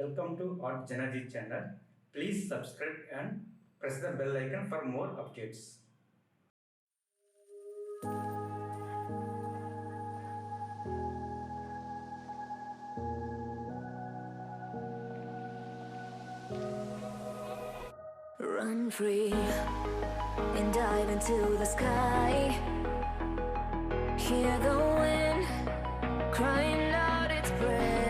Welcome to Art Janaji channel. Please subscribe and press the bell icon for more updates. Run free and dive into the sky. Hear the wind crying out its prayer.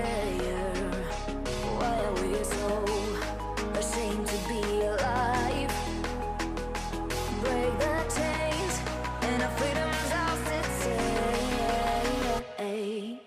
Why are we so ashamed to be alive? Break the chains and our freedom's ours to take.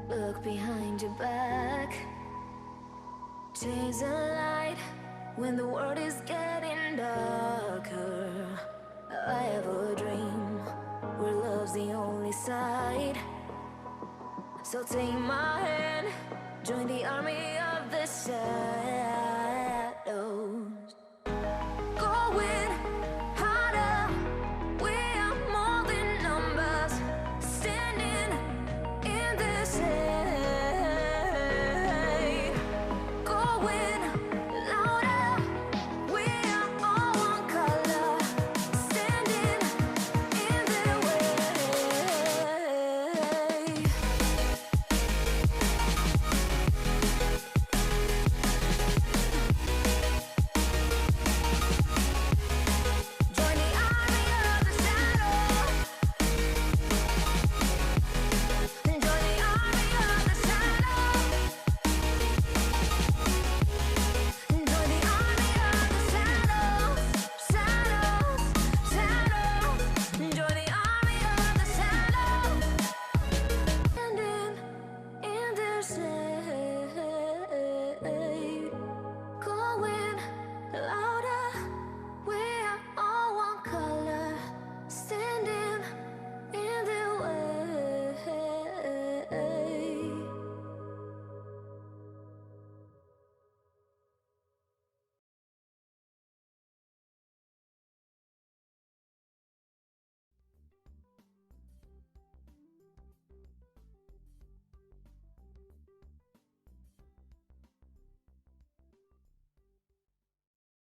Look behind your back. Chase a light when the world is getting darker. I have a dream where love's the only side. So take my hand, join the army of the shadows.